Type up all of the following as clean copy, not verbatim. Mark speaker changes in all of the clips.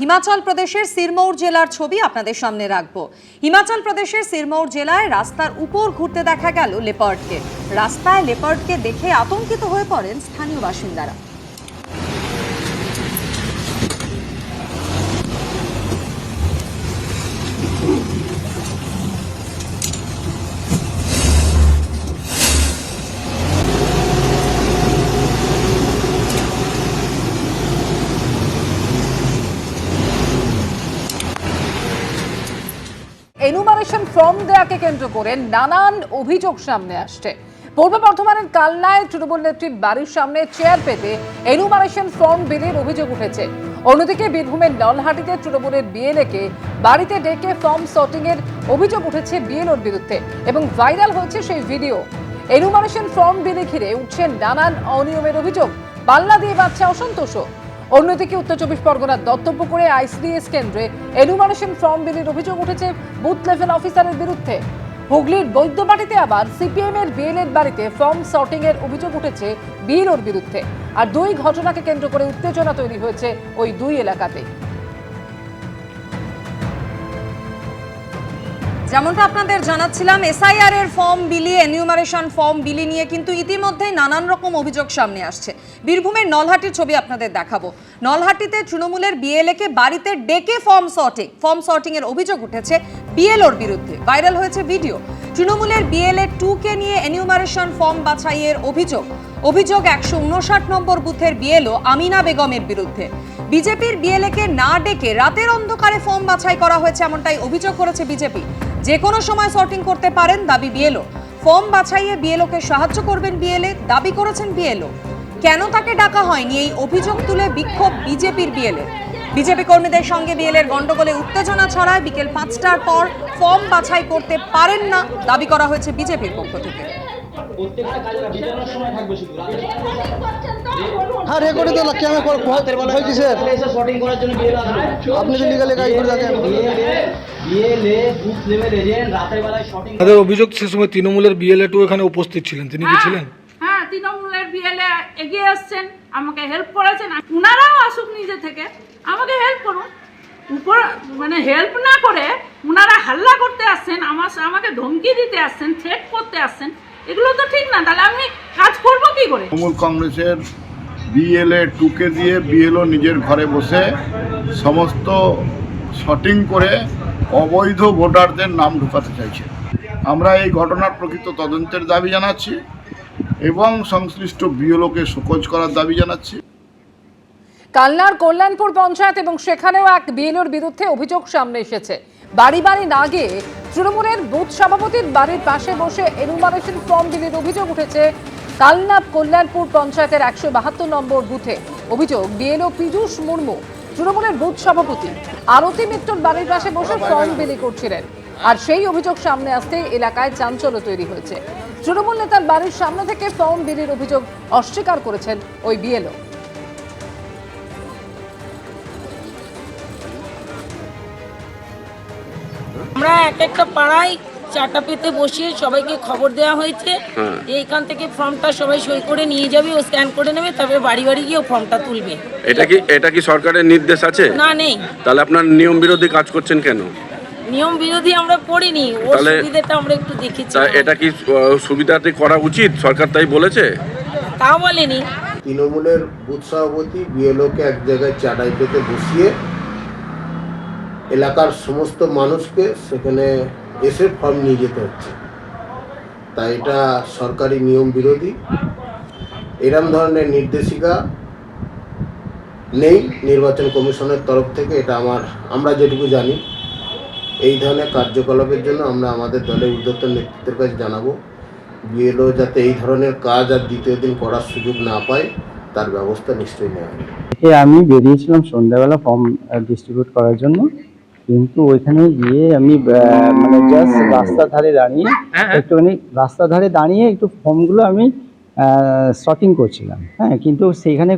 Speaker 1: হিমাচল প্রদেশের সিরমৌর জেলার ছবি আপনাদের সামনে রাখবো। হিমাচল প্রদেশের সিরমৌর জেলায় রাস্তার উপর ঘুরতে দেখা গেল লেপার্ডকে। রাস্তায় লেপার্ডকে দেখে আতঙ্কিত হয়ে পড়েন স্থানীয় বাসিন্দারা।
Speaker 2: এনুমারেশন ফর্ম দেয়াকে কেন্দ্র করে নানান অভিযোগ সামনে আসছে। পূর্ব বর্ধমানের কালনায় তৃণমূল নেত্রীর বাড়ির সামনে চেয়ার পেতে এনুমারেশন ফর্ম বিলির অভিযোগ উঠেছে। অন্যদিকে বীরভূমের নলহাটিতে তৃণমূলের বিএলএকে বাড়িতে ডেকে ফর্ম সর্টিং এর অভিযোগ উঠেছে বিএলওর বিরুদ্ধে এবং ভাইরাল হয়েছে সেই ভিডিও। এনুমারেশন ফর্ম বিলি ঘিরে উঠছে নানান অনিয়মের অভিযোগ, পাল্লা দিয়ে বাড়ছে অসন্তোষ। অন্যদিকে উত্তর চব্বিশ পরগনার দত্তপুকুরে আইসিডিএস কেন্দ্রে এনুমারেশন ফর্ম বিলির অভিযোগ উঠেছে বুথ লেভেল অফিসারের বিরুদ্ধে। হুগলির বৈদ্যবাটিতে আবার সিপিএম এর বিএলএর বাড়িতে ফর্ম সর্টিং এর অভিযোগ উঠেছে বিএলওর বিরুদ্ধে। আর দুই ঘটনাকে কেন্দ্র করে উত্তেজনা তৈরি হয়েছে ওই দুই এলাকাতে।
Speaker 1: যেমনটা আপনাদের জানাচ্ছিলাম, এসআইআর এর ফর্ম বিলি, এনিউমারেশন ফর্ম বিলি নিয়ে কিন্তু ইতিমধ্যেই নানান রকম অভিযোগ সামনে আসছে। বীরভূমের নলহাটির ছবি আপনাদের দেখাবো। নলহাটিতে তৃণমূলের বিএলএকে বাড়িতে ডেকে ফর্ম সর্টিং এর অভিযোগ উঠেছে বিএলওর বিরুদ্ধে। ভাইরাল হয়েছে ভিডিও। তৃণমূলের বিএলএ 2 কে নিয়ে এনিউমারেশন ফর্ম বাছাইয়ের অভিযোগ 159 নম্বর বুথের বিএলও আমিনা বেগমের বিরুদ্ধে। বিজেপির বিএলএকে না ডেকে রাতের অন্ধকারে ফর্ম বাছাই করা হয়েছে, এমনটাই অভিযোগ করেছে বিজেপি। যে কোনো সময় সর্টিং করতে পারেন দাবি বিএলও। ফর্ম বাছাইয়ে বিএলওকে সাহায্য করবেন বিএলএ, দাবি করেছেন বিএলও। কেন তাকে ডাকা হয়নি এই অভিযোগ তুলে বিক্ষোভ বিজেপির বিএলএ। বিজেপি কর্মীদের সঙ্গে বিএলএর গন্ডগোলে উত্তেজনা ছড়ায়। বিকেল 5টার পর ফর্ম বাছাই করতে পারেন না দাবি করা হয়েছে বিজেপির পক্ষ থেকে।
Speaker 3: হ্যাঁ, রেকর্ডে তো ক্যামেরা হয় কি স্যার? আপনি তো লিগালি গাইড করে থাকেন।
Speaker 4: তাদের অভিযোগ সে সময় তৃণমূলের বিএলএ টু এখানে উপস্থিত ছিলেন, তিনি কি ছিলেন?
Speaker 5: হ্যাঁ, তৃণমূলের বিএলএ এগিয়ে আসছেন, আমাকে হেল্প করেছেন। উনারাও আসুক নিজে থেকে, আমাকে হেল্প করুন। উপর মানে হেল্প না করে উনারা হাল্লা করতে আসছেন, আমাকে ধমকি দিতে আসছেন, থ্রেট করতে আসছেন। এগুলো তো ঠিক না। তাহলে আমি কাজ করবো কি করে?
Speaker 6: তৃণমূল কংগ্রেসের বিএলএ 2 কে দিয়ে বিএলও নিজের ঘরে বসে সমস্ত শটিং করে অবৈধ ভোটারদের নাম ঢোকাতে চাইছে। আমরা এই ঘটনার প্রকৃত তদন্তের দাবি জানাচ্ছি এবং সংশ্লিষ্ট বিএলওকে শোকজ করার দাবি জানাচ্ছি।
Speaker 2: কালনার কল্যাণপুর পঞ্চায়েত এবং সেখানেও এক বিএলওর বিরুদ্ধে অভিযোগ সামনে এসেছে। বাড়ি বাড়ি না গিয়ে তৃণমূলের বুথ সভাপতির বাড়ির পাশে বসে এনুমারেশন ফর্ম বিলির অভিযোগ উঠেছে কালনা কল্যাণপুর পঞ্চায়েতের 172 নম্বর বুথে। অভিযোগ, বিএলও পীযূষ মুর্মু তৃণমূলের বুথ সভাপতি আরতি মিত্রর বাড়ির পাশে বসে ফর্ম বিলি করছিলেন। আর সেই অভিযোগ সামনে আসতেই এলাকায় চাঞ্চল্য তৈরি হয়েছে। তৃণমূল নেতার বাড়ির সামনে থেকে ফর্ম বিলির অভিযোগ অস্বীকার করেছেন ওই বিএলও।
Speaker 7: আমরা একটা পাড়ায় চারটা পেতে বসিয়ে সবাইকে খবর দেওয়া হয়েছে, এইখান থেকে ফর্মটা সবাই সই করে নিয়ে যাবে, ও স্ক্যান করে নেবে, তারপরে বাড়ি বাড়ি গিয়ে ফর্মটা তুলবে।
Speaker 8: এটা কি সরকারের নির্দেশ আছে?
Speaker 7: না, নেই।
Speaker 8: তাহলে আপনার নিয়ম বিরোধী কাজ করছেন কেন?
Speaker 7: নিয়ম বিরোধী আমরা করিনি, ও সুবিধাটা আমরা একটু দেখেছি।
Speaker 8: এটা কি সুবিধাতে করা উচিত? সরকার তাই বলেছে?
Speaker 7: তা বলেনি।
Speaker 9: তৃণমূলের বুথ সভাপতি বিএলওকে এক জায়গায় চাটাই পেতে বসিয়ে এলাকার সমস্ত মানুষকে সেখানে এসে ফর্ম নিয়ে যেতে হচ্ছে। তাই এটা সরকারি নিয়ম বিরোধী। এরম ধরনের নির্দেশিকা নেই নির্বাচন কমিশনের তরফ থেকে। এটা আমরা যেটুকু জানি, এই ধরনের কার্যকলাপের জন্য আমরা আমাদের দলের ঊর্ধ্বতন নেতৃত্বের কাছে জানাবো, বিএলও যাতে এই ধরনের কাজ আর দ্বিতীয় দিন করার সুযোগ না পায় তার ব্যবস্থা নিশ্চয়ই নেওয়া হবে।
Speaker 3: আমি বেরিয়েছিলাম সন্ধ্যাবেলা ফর্ম ডিস্ট্রিবিউট করার জন্য, কিন্তু ওইখানে গিয়ে আমি মানে জাস্ট রাস্তার ধারে দাঁড়িয়ে একটু ফর্মগুলো আমি সর্টিং করছিলাম। হ্যাঁ, কিন্তু সেইখানে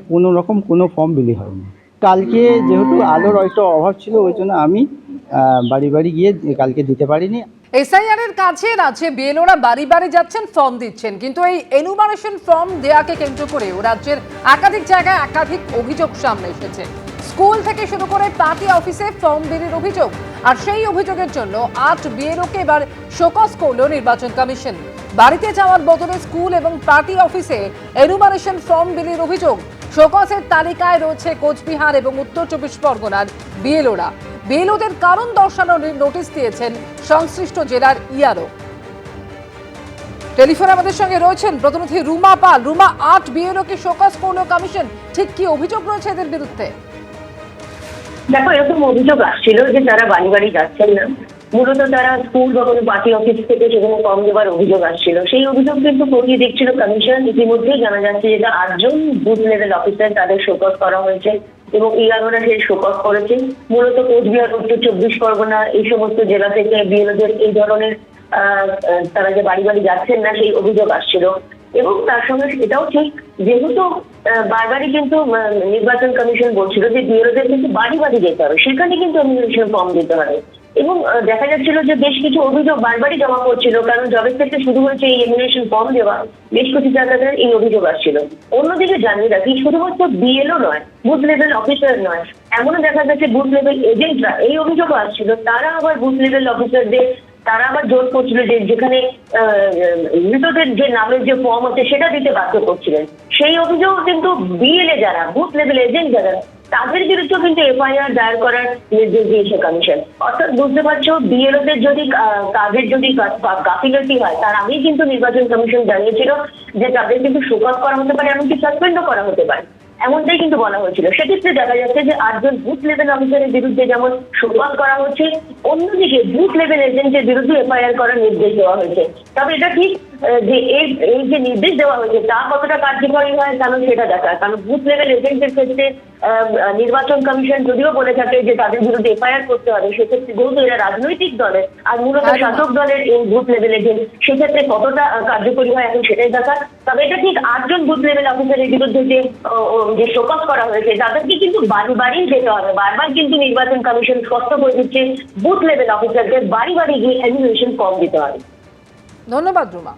Speaker 3: কোনো ফর্ম বিলি হয়নি। কালকে যেহেতু আলোর একটু অভাব ছিল, ওই জন্য আমি বাড়ি বাড়ি গিয়ে কালকে দিতে পারিনি।
Speaker 2: এসআইআর এর কাছে রাজ্যে বিএলওরা বাড়ি বাড়ি যাচ্ছেন, ফর্ম দিচ্ছেন, কিন্তু এই এনুমারেশন ফর্ম দেয়াকে কেন্দ্র করে রাজ্যের একাধিক জায়গায় একাধিক অভিযোগ সামনে এসেছে। স্কুল থেকে শুরু করে পার্টি অফিসে ফর্ম বিলির অভিযোগ, আর সেই অভিযোগের জন্য 8 বিএলওকে এবার শোকজ করল নির্বাচন কমিশন। বাড়িতে যাওয়ার বদলে স্কুল এবং পার্টি অফিসে এনুমারেশন ফর্ম বিলির অভিযোগ। শোকজের তালিকায় রয়েছে কোচবিহার এবং উত্তর 24 পরগনার বিএলওরা। বিএলওদের কারণ দর্শানোর নোটিশ দিয়েছেন সংশ্লিষ্ট জেলার ইআরও। টেলিফোনে আমাদের সঙ্গে রয়েছেন প্রতিনিধি রুমা পাল। রুমা, 8 বিএলওকে শোকজ করল কমিশন, ঠিক কি অভিযোগ রয়েছে এদের বিরুদ্ধে?
Speaker 10: দেখো, এরকম অভিযোগ আসছিল যে তারা বাড়ি বাড়ি যাচ্ছেন না, মূলত তারা স্কুল বা কোনো পার্টি অফিস থেকে সেখানে কম দেওয়ার অভিযোগ আসছিল। সেই অভিযোগ কিন্তু খতিয়ে দেখছিল কমিশন। ইতিমধ্যেই জানা যাচ্ছে যে 8 জন বুথ লেভেল অফিসার তাদের শোকজ করা হয়েছে এবং ইআরওরা সেই শোকজ করেছে। মূলত কোচবিহার, উত্তর 24 পরগনা এই সমস্ত জেলা থেকে বিএলওদের এই ধরনের তারা যে বাড়ি বাড়ি যাচ্ছেন না সেই অভিযোগ আসছিল। এবং তার সঙ্গে এটাও ঠিক, যেহেতু বারবারই কিন্তু নির্বাচন কমিশন বলছিল যে বিএলওদের কিন্তু বাড়ি বাড়ি যেতে হবে, সেখানে কিন্তু এনুমারেশন ফর্ম দিতে হবে। এবং দেখা যাচ্ছিল যে বেশ কিছু অভিযোগ বারবারই জমা পড়ছিল, কারণ জবের থেকে শুরু হয়েছে এই এনুমারেশন ফর্ম দেওয়া, বেশ কিছু জায়গায় এই অভিযোগ আসছিল। অন্যদিকে জানিয়ে রাখি, শুধুমাত্র বিএলও নয়, বুথ লেভেল অফিসার নয়, এমনও দেখা যাচ্ছে বুথ লেভেল এজেন্টরা এই অভিযোগ আসছিল, তারা আবার বুথ লেভেল অফিসারদের তারা আবার জোর করছিল যে যেখানে মৃতদের যে নামের যে ফর্ম আছে সেটা দিতে বাধ্য করছিলেন। সেই অভিযোগ কিন্তু বিএলএ যারা বুথ লেভেল এজেন্ট যারা, তাদের বিরুদ্ধে কিন্তু এফআইআর দায়ের করার নির্দেশ দিয়েছে কমিশন। অর্থাৎ বুঝতে পারছো, বিএলওদের যদি কাজের যদি গাফিলতি হয়, তার আগেই কিন্তু নির্বাচন কমিশন জানিয়েছিল যে তাদের কিন্তু শোকজ করা হতে পারে, এমনকি সাসপেন্ডও করা হতে পারে, এমনটাই কিন্তু বলা হয়েছিল। সেক্ষেত্রে দেখা যাচ্ছে যে 8 জন বুথ লেভেল অফিসারের বিরুদ্ধে যেমন শোকজ করা হচ্ছে, অন্যদিকে বুথ লেভেল এজেন্টের বিরুদ্ধে এফআইআর করার নির্দেশ দেওয়া হয়েছে। তবে এটা ঠিক যে এই যে নির্দেশ দেওয়া হয়েছে তা কতটা কার্যকরী হয় কারণ সেটা দেখার, কারণ বুথ লেভেল এজেন্টের ক্ষেত্রে নির্বাচন কমিশন যদিও বলে থাকে যে তাদের বিরুদ্ধে এফআইআর করতে হবে, সেক্ষেত্রে যেহেতু এরা রাজনৈতিক দলের আর মূলত শাসক দলের এই বুথ লেভেল এজেন্ট, সেক্ষেত্রে কতটা কার্যকরী হয় এখন সেটাই দেখার। তবে এটা ঠিক, 8 জন বুথ লেভেল অফিসারের বিরুদ্ধে যে শোকজ করা হয়েছে তাদেরকে কিন্তু বাড়ি বাড়ি যেতে হবে। বারবার কিন্তু নির্বাচন কমিশন স্পষ্ট করে দিচ্ছে বুথ লেভেল অফিসারদের বাড়ি বাড়ি গিয়ে এনুমারেশন ফর্ম দিতে হবে।
Speaker 2: ধন্যবাদ রুমা।